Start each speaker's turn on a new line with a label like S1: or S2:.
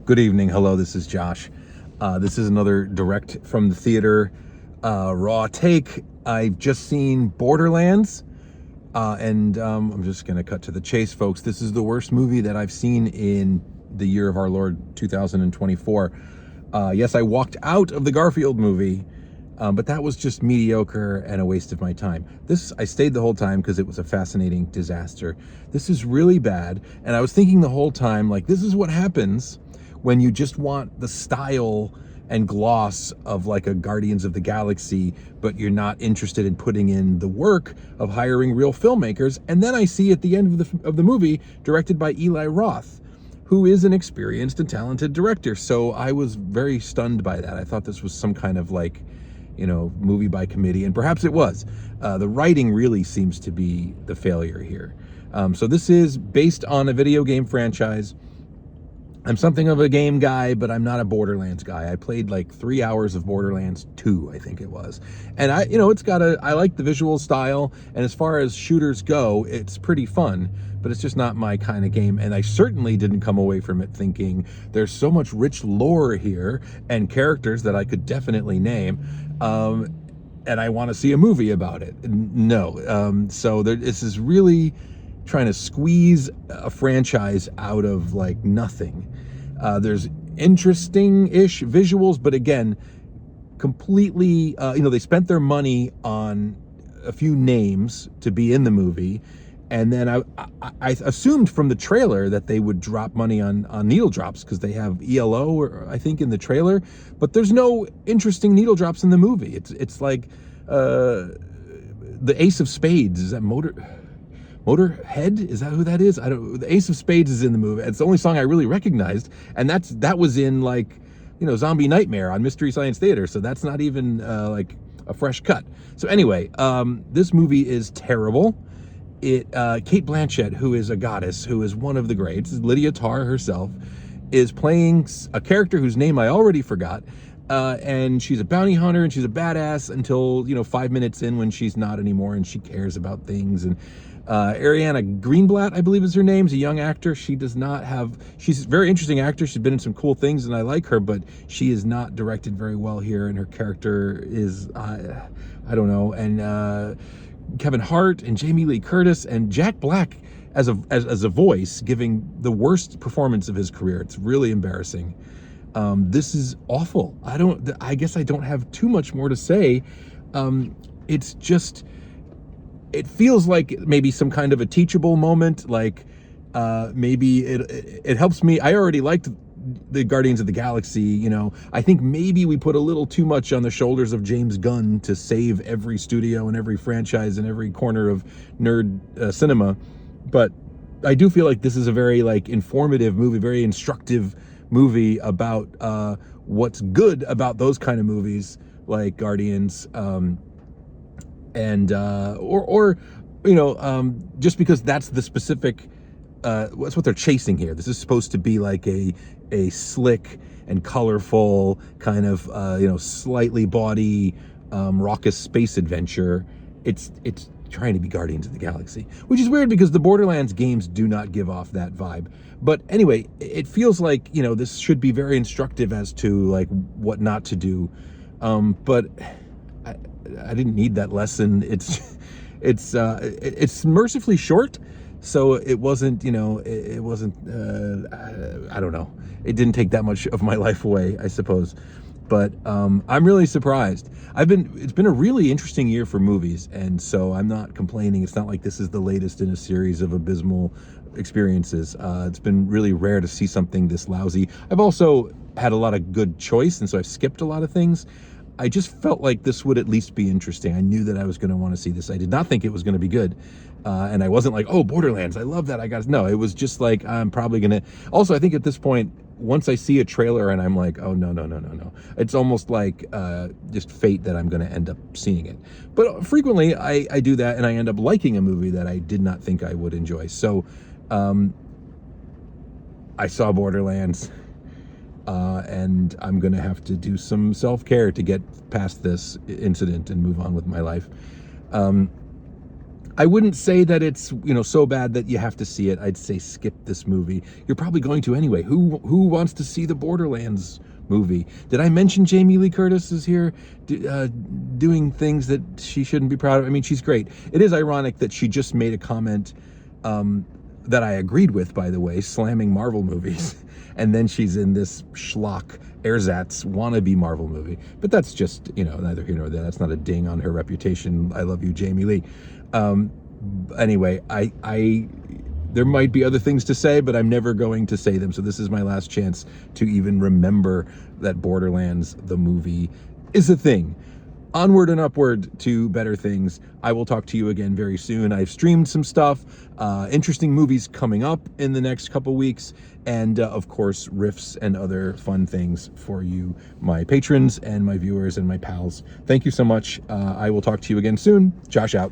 S1: Good evening. Hello, this is Josh. This is another direct from the theater raw take. I've just seen Borderlands, and I'm just going to cut to the chase, folks. This is the worst movie that I've seen in the year of our Lord 2024. Yes, I walked out of the Garfield movie, but that was just mediocre and a waste of my time. I stayed the whole time because it was a fascinating disaster. This is really bad, and I was thinking the whole time, like, this is what happens when you just want the style and gloss of like a Guardians of the Galaxy, but you're not interested in putting in the work of hiring real filmmakers. And then I see at the end of the movie, directed by Eli Roth, who is an experienced and talented director. So I was very stunned by that. I thought this was some kind of like, movie by committee, and perhaps it was. The writing really seems to be the failure here. So this is based on a video game franchise. I'm something of a game guy, but I'm not a Borderlands guy. I played like 3 hours of Borderlands 2, I think it was. And I like the visual style, and as far as shooters go, it's pretty fun, but it's just not my kind of game. And I certainly didn't come away from it thinking there's so much rich lore here and characters that I could definitely name. And I want to see a movie about it. No. So this is really trying to squeeze a franchise out of like nothing. There's interesting-ish visuals, but again, completely, they spent their money on a few names to be in the movie, and then I assumed from the trailer that they would drop money on needle drops because they have ELO, I think, in the trailer, but there's no interesting needle drops in the movie. It's like the Ace of Spades. Is that Motorhead? Is that who that is? The Ace of Spades is in the movie. It's the only song I really recognized, and that was in like, Zombie Nightmare on Mystery Science Theater. So that's not even like a fresh cut. So anyway, this movie is terrible. Kate Blanchett, who is a goddess, who is one of the greats, Lydia Tarr herself, is playing a character whose name I already forgot. And she's a bounty hunter, and she's a badass until 5 minutes in, when she's not anymore, and she cares about things. And Ariana Greenblatt, I believe is her name, is a young actor. She's a very interesting actor. She's been in some cool things, and I like her, but she is not directed very well here, and her character is, I don't know. And Kevin Hart and Jamie Lee Curtis and Jack Black as a voice, giving the worst performance of his career. It's really embarrassing. This is awful. I guess I don't have too much more to say. It's just, it feels like maybe some kind of a teachable moment. Like, maybe it helps me. I already liked the Guardians of the Galaxy. I think maybe we put a little too much on the shoulders of James Gunn to save every studio and every franchise and every corner of nerd cinema. But I do feel like this is a very like informative movie, very instructive movie about what's good about those kind of movies like Guardians, just because that's the specific, that's what they're chasing here. This is supposed to be like a slick and colorful kind of slightly bawdy, raucous space adventure. It's trying to be Guardians of the Galaxy, which is weird because the Borderlands games do not give off that vibe. But anyway, it feels like, this should be very instructive as to like what not to do. But I didn't need that lesson. It's mercifully short, so it wasn't, it wasn't, I don't know. It didn't take that much of my life away, I suppose. But I'm really surprised. It's been a really interesting year for movies, and so I'm not complaining. It's not like this is the latest in a series of abysmal experiences. It's been really rare to see something this lousy. I've also had a lot of good choice, and so I've skipped a lot of things. I just felt like this would at least be interesting. I knew that I was going to want to see this. I did not think it was going to be good. And I wasn't like, oh, Borderlands, I love that. No, it was just like, I'm probably going to. Also, I think at this point, once I see a trailer and I'm like, oh, no. It's almost like just fate that I'm going to end up seeing it. But frequently I do that, and I end up liking a movie that I did not think I would enjoy. So I saw Borderlands. And I'm going to have to do some self-care to get past this incident and move on with my life. I wouldn't say that it's, so bad that you have to see it. I'd say skip this movie. You're probably going to anyway. Who wants to see the Borderlands movie? Did I mention Jamie Lee Curtis is here doing things that she shouldn't be proud of? I mean, she's great. It is ironic that she just made a comment that I agreed with, by the way, slamming Marvel movies. And then she's in this schlock ersatz wannabe Marvel movie. But that's just, neither here nor there. That's not a ding on her reputation. I love you, Jamie Lee. Anyway, there might be other things to say, but I'm never going to say them. So this is my last chance to even remember that Borderlands, the movie, is a thing. Onward and upward to better things. I will talk to you again very soon. I've streamed some stuff, interesting movies coming up in the next couple weeks, and of course, riffs and other fun things for you, my patrons and my viewers and my pals. Thank you so much. I will talk to you again soon. Josh out.